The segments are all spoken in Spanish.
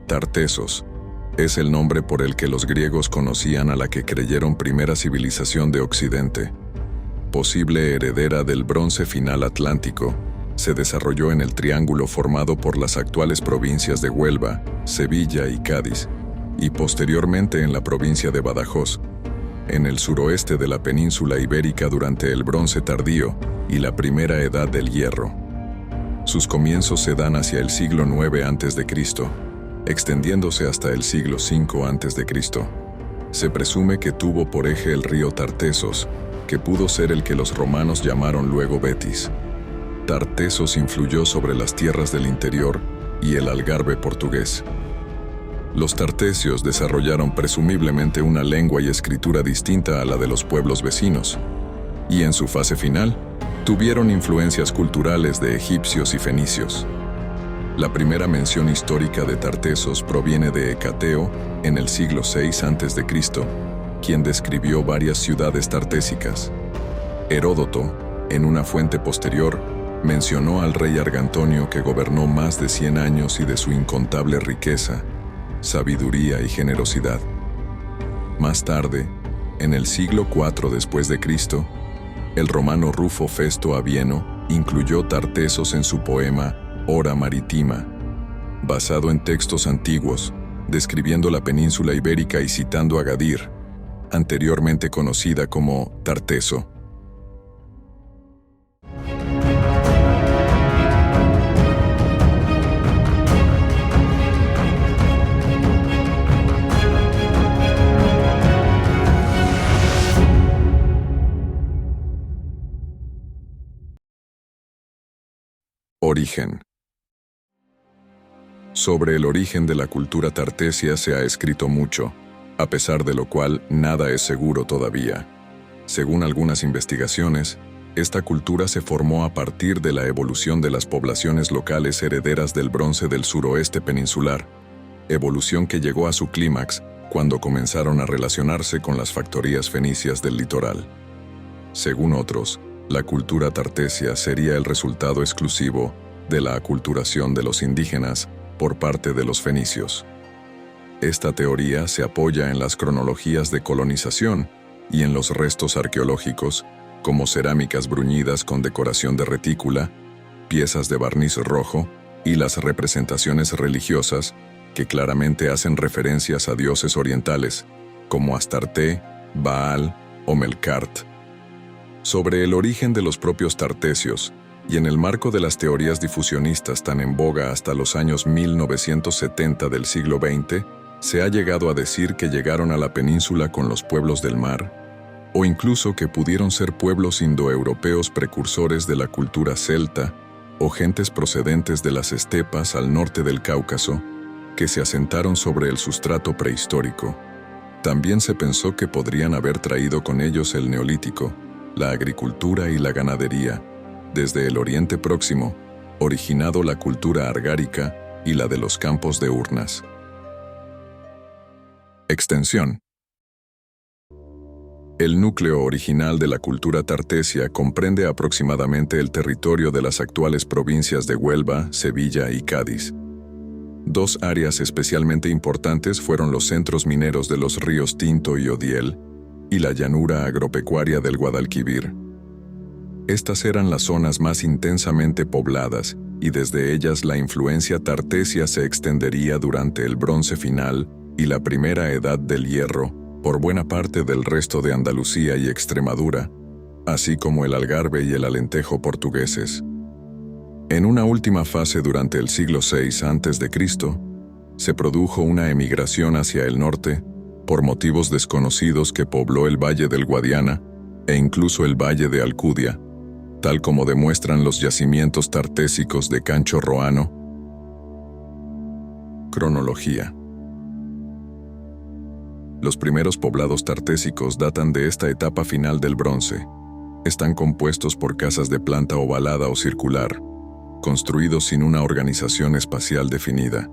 Tartesos es el nombre por el que los griegos conocían a la que creyeron primera civilización de Occidente. Posible heredera del bronce final atlántico, se desarrolló en el triángulo formado por las actuales provincias de Huelva, Sevilla y Cádiz, y posteriormente en la provincia de Badajoz, en el suroeste de la península ibérica durante el Bronce tardío y la primera Edad del Hierro. Sus comienzos se dan hacia el siglo IX a.C., extendiéndose hasta el siglo V a.C. Se presume que tuvo por eje el río Tartesos, que pudo ser el que los romanos llamaron luego Betis. Tartesos influyó sobre las tierras del interior y el Algarve portugués. Los tartesios desarrollaron presumiblemente una lengua y escritura distinta a la de los pueblos vecinos, y en su fase final, tuvieron influencias culturales de egipcios y fenicios. La primera mención histórica de Tartesos proviene de Hecateo en el siglo VI a.C., quien describió varias ciudades tartésicas. Heródoto, en una fuente posterior, mencionó al rey Argantonio que gobernó más de 100 años y de su incontable riqueza, sabiduría y generosidad. Más tarde, en el siglo IV después de Cristo, el romano Rufo Festo Avieno incluyó Tartesos en su poema Hora Marítima, basado en textos antiguos, describiendo la península ibérica y citando a Gadir, anteriormente conocida como Tarteso. Origen. Sobre el origen de la cultura tartesia se ha escrito mucho, a pesar de lo cual nada es seguro todavía. Según algunas investigaciones, esta cultura se formó a partir de la evolución de las poblaciones locales herederas del bronce del suroeste peninsular, evolución que llegó a su clímax cuando comenzaron a relacionarse con las factorías fenicias del litoral. Según otros, la cultura tartesia sería el resultado exclusivo de la aculturación de los indígenas por parte de los fenicios. Esta teoría se apoya en las cronologías de colonización y en los restos arqueológicos, como cerámicas bruñidas con decoración de retícula, piezas de barniz rojo y las representaciones religiosas que claramente hacen referencias a dioses orientales, como Astarte, Baal o Melkart. Sobre el origen de los propios tartesios, y en el marco de las teorías difusionistas tan en boga hasta los años 1970 del siglo XX, se ha llegado a decir que llegaron a la península con los pueblos del mar, o incluso que pudieron ser pueblos indoeuropeos precursores de la cultura celta, o gentes procedentes de las estepas al norte del Cáucaso, que se asentaron sobre el sustrato prehistórico. También se pensó que podrían haber traído con ellos el neolítico, la agricultura y la ganadería, desde el Oriente Próximo, originado la cultura argárica y la de los campos de urnas. Extensión. El núcleo original de la cultura tartesia comprende aproximadamente el territorio de las actuales provincias de Huelva, Sevilla y Cádiz. Dos áreas especialmente importantes fueron los centros mineros de los ríos Tinto y Odiel, y la llanura agropecuaria del Guadalquivir. Estas eran las zonas más intensamente pobladas, y desde ellas la influencia tartesia se extendería durante el Bronce final y la primera Edad del Hierro por buena parte del resto de Andalucía y Extremadura, así como el Algarve y el Alentejo portugueses. En una última fase durante el siglo VI a.C., se produjo una emigración hacia el norte, por motivos desconocidos que pobló el valle del Guadiana e incluso el valle de Alcudia, tal como demuestran los yacimientos tartésicos de Cancho Roano. Cronología. Los primeros poblados tartésicos datan de esta etapa final del bronce. Están compuestos por casas de planta ovalada o circular, construidos sin una organización espacial definida.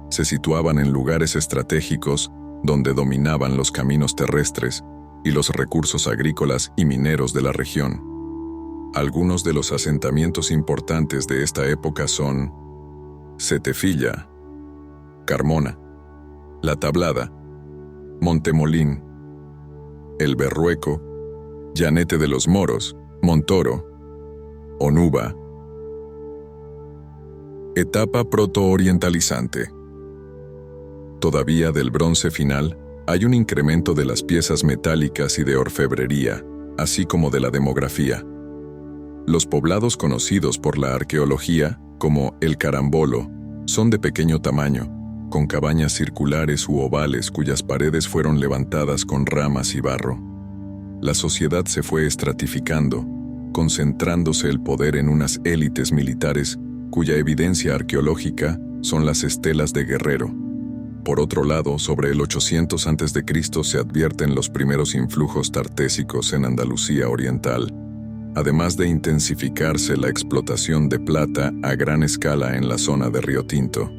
Se situaban en lugares estratégicos donde dominaban los caminos terrestres y los recursos agrícolas y mineros de la región. Algunos de los asentamientos importantes de esta época son Setefilla, Carmona, La Tablada, Montemolín, El Berrueco, Llanete de los Moros, Montoro, Onuba. Etapa proto-orientalizante. Todavía del Bronce final, hay un incremento de las piezas metálicas y de orfebrería, así como de la demografía. Los poblados conocidos por la arqueología, como el Carambolo, son de pequeño tamaño, con cabañas circulares u ovales cuyas paredes fueron levantadas con ramas y barro. La sociedad se fue estratificando, concentrándose el poder en unas élites militares cuya evidencia arqueológica son las estelas de Guerrero. Por otro lado, sobre el 800 a.C. se advierten los primeros influjos tartésicos en Andalucía oriental, además de intensificarse la explotación de plata a gran escala en la zona de Río Tinto.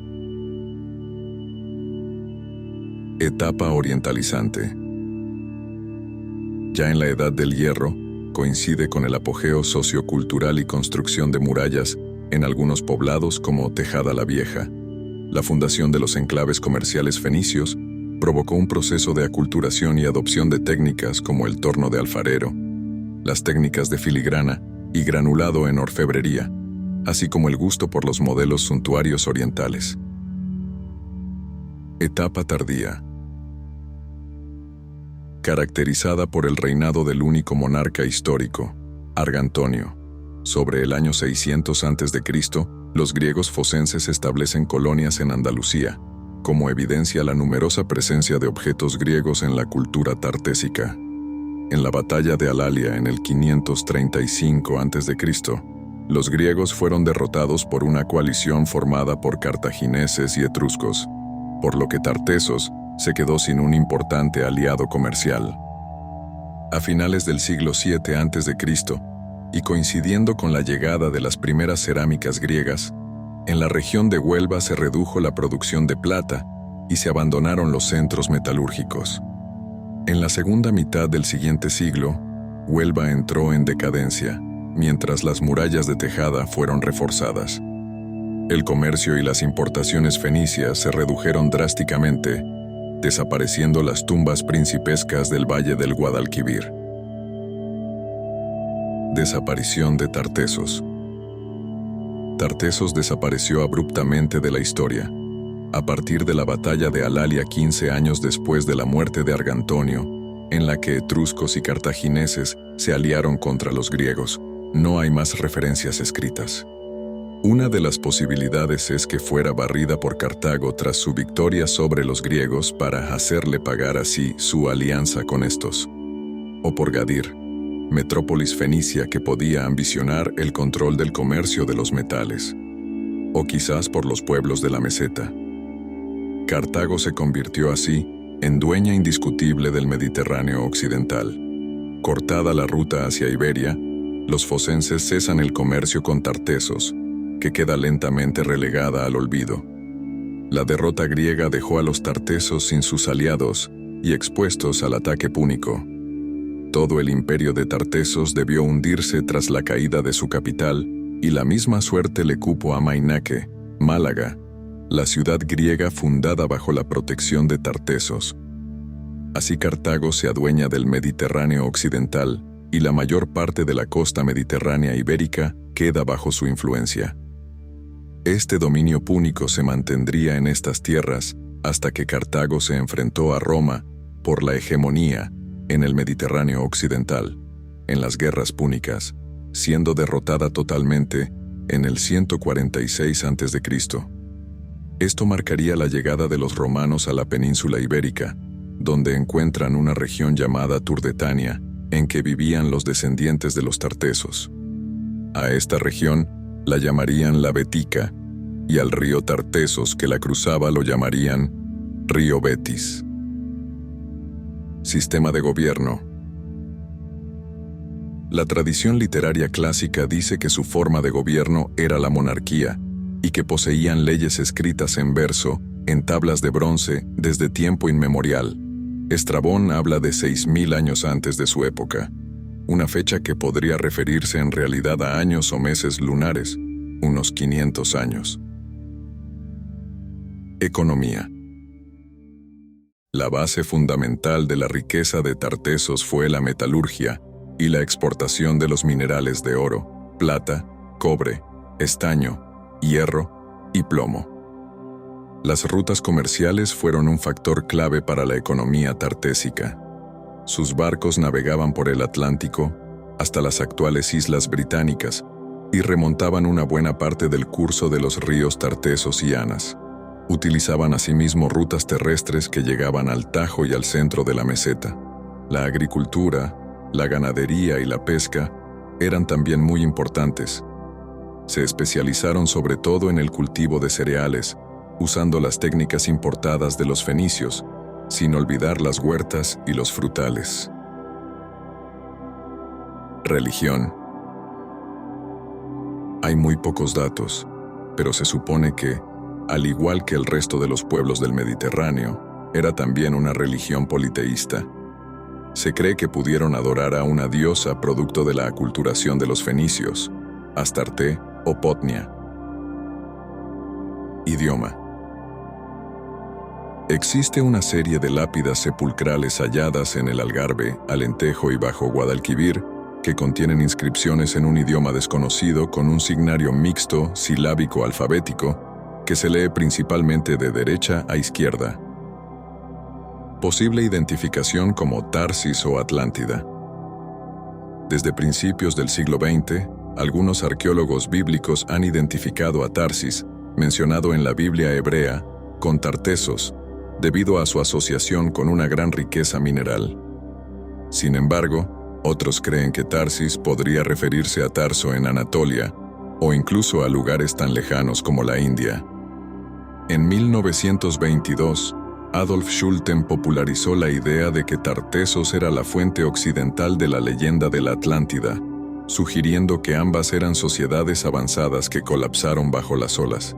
Etapa orientalizante. Ya en la Edad del Hierro, coincide con el apogeo sociocultural y construcción de murallas en algunos poblados como Tejada la Vieja. La fundación de los enclaves comerciales fenicios provocó un proceso de aculturación y adopción de técnicas como el torno de alfarero, las técnicas de filigrana y granulado en orfebrería, así como el gusto por los modelos suntuarios orientales. Etapa tardía. Caracterizada por el reinado del único monarca histórico, Argantonio. Sobre el año 600 a.C., los griegos focenses establecen colonias en Andalucía, como evidencia la numerosa presencia de objetos griegos en la cultura tartésica. En la batalla de Alalia en el 535 a.C., los griegos fueron derrotados por una coalición formada por cartagineses y etruscos, por lo que Tartesos se quedó sin un importante aliado comercial. A finales del siglo VII a.C., y coincidiendo con la llegada de las primeras cerámicas griegas, en la región de Huelva se redujo la producción de plata y se abandonaron los centros metalúrgicos. En la segunda mitad del siguiente siglo, Huelva entró en decadencia, mientras las murallas de Tejada fueron reforzadas. El comercio y las importaciones fenicias se redujeron drásticamente, desapareciendo las tumbas principescas del Valle del Guadalquivir. Desaparición de Tartesos. Tartesos desapareció abruptamente de la historia, a partir de la batalla de Alalia 15 años después de la muerte de Argantonio, en la que etruscos y cartagineses se aliaron contra los griegos. No hay más referencias escritas. Una de las posibilidades es que fuera barrida por Cartago tras su victoria sobre los griegos para hacerle pagar así su alianza con estos. O por Gadir, metrópolis fenicia que podía ambicionar el control del comercio de los metales. O quizás por los pueblos de la meseta. Cartago se convirtió así en dueña indiscutible del Mediterráneo occidental. Cortada la ruta hacia Iberia, los focenses cesan el comercio con Tartesos, que queda lentamente relegada al olvido. La derrota griega dejó a los tartesos sin sus aliados y expuestos al ataque púnico. Todo el imperio de Tartesos debió hundirse tras la caída de su capital, y la misma suerte le cupo a Mainaque, Málaga, la ciudad griega fundada bajo la protección de Tartesos. Así Cartago se adueña del Mediterráneo occidental, y la mayor parte de la costa mediterránea ibérica queda bajo su influencia. Este dominio púnico se mantendría en estas tierras hasta que Cartago se enfrentó a Roma por la hegemonía en el Mediterráneo occidental, en las guerras púnicas, siendo derrotada totalmente en el 146 a.C. Esto marcaría la llegada de los romanos a la península ibérica, donde encuentran una región llamada Turdetania, en que vivían los descendientes de los tartesos. A esta región la llamarían la Betica, y al río Tartesos que la cruzaba lo llamarían Río Betis. Sistema de gobierno. La tradición literaria clásica dice que su forma de gobierno era la monarquía, y que poseían leyes escritas en verso, en tablas de bronce, desde tiempo inmemorial. Estrabón habla de 6.000 años antes de su época, una fecha que podría referirse en realidad a años o meses lunares, unos 500 años. Economía. La base fundamental de la riqueza de Tartessos fue la metalurgia y la exportación de los minerales de oro, plata, cobre, estaño, hierro y plomo. Las rutas comerciales fueron un factor clave para la economía tartésica. Sus barcos navegaban por el Atlántico hasta las actuales islas británicas y remontaban una buena parte del curso de los ríos Tartessos y Anas. Utilizaban asimismo rutas terrestres que llegaban al Tajo y al centro de la meseta. La agricultura, la ganadería y la pesca eran también muy importantes. Se especializaron sobre todo en el cultivo de cereales, usando las técnicas importadas de los fenicios, sin olvidar las huertas y los frutales. Religión. Hay muy pocos datos, pero se supone que, al igual que el resto de los pueblos del Mediterráneo, era también una religión politeísta. Se cree que pudieron adorar a una diosa producto de la aculturación de los fenicios, Astarte o Potnia. Idioma. Existe una serie de lápidas sepulcrales halladas en el Algarve, Alentejo y Bajo Guadalquivir que contienen inscripciones en un idioma desconocido con un signario mixto silábico-alfabético que se lee principalmente de derecha a izquierda. Posible identificación como Tarsis o Atlántida. Desde principios del siglo XX, algunos arqueólogos bíblicos han identificado a Tarsis, mencionado en la Biblia hebrea, con Tartessos, debido a su asociación con una gran riqueza mineral. Sin embargo, otros creen que Tarsis podría referirse a Tarso en Anatolia, o incluso a lugares tan lejanos como la India. En 1922, Adolf Schulten popularizó la idea de que Tartessos era la fuente occidental de la leyenda de la Atlántida, sugiriendo que ambas eran sociedades avanzadas que colapsaron bajo las olas.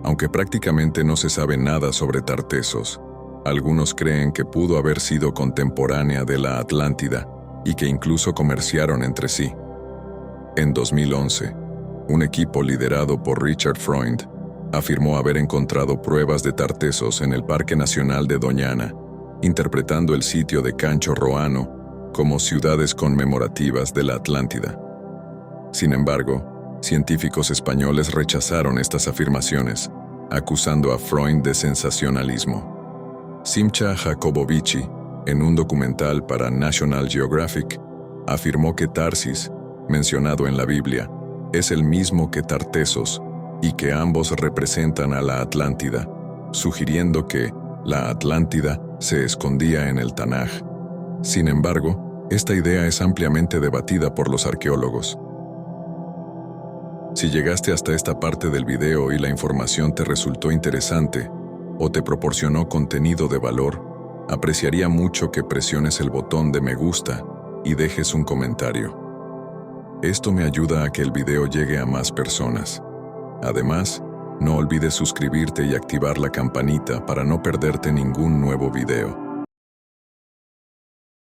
Aunque prácticamente no se sabe nada sobre Tartessos, algunos creen que pudo haber sido contemporánea de la Atlántida y que incluso comerciaron entre sí. En 2011, un equipo liderado por Richard Freund afirmó haber encontrado pruebas de Tartessos en el Parque Nacional de Doñana, interpretando el sitio de Cancho Roano como ciudades conmemorativas de la Atlántida. Sin embargo, científicos españoles rechazaron estas afirmaciones, acusando a Freund de sensacionalismo. Simcha Jacobovici, en un documental para National Geographic, afirmó que Tarsis, mencionado en la Biblia, es el mismo que Tartessos, y que ambos representan a la Atlántida, sugiriendo que la Atlántida se escondía en el Tanaj. Sin embargo, esta idea es ampliamente debatida por los arqueólogos. Si llegaste hasta esta parte del video y la información te resultó interesante o te proporcionó contenido de valor, apreciaría mucho que presiones el botón de me gusta y dejes un comentario. Esto me ayuda a que el video llegue a más personas. Además, no olvides suscribirte y activar la campanita para no perderte ningún nuevo video.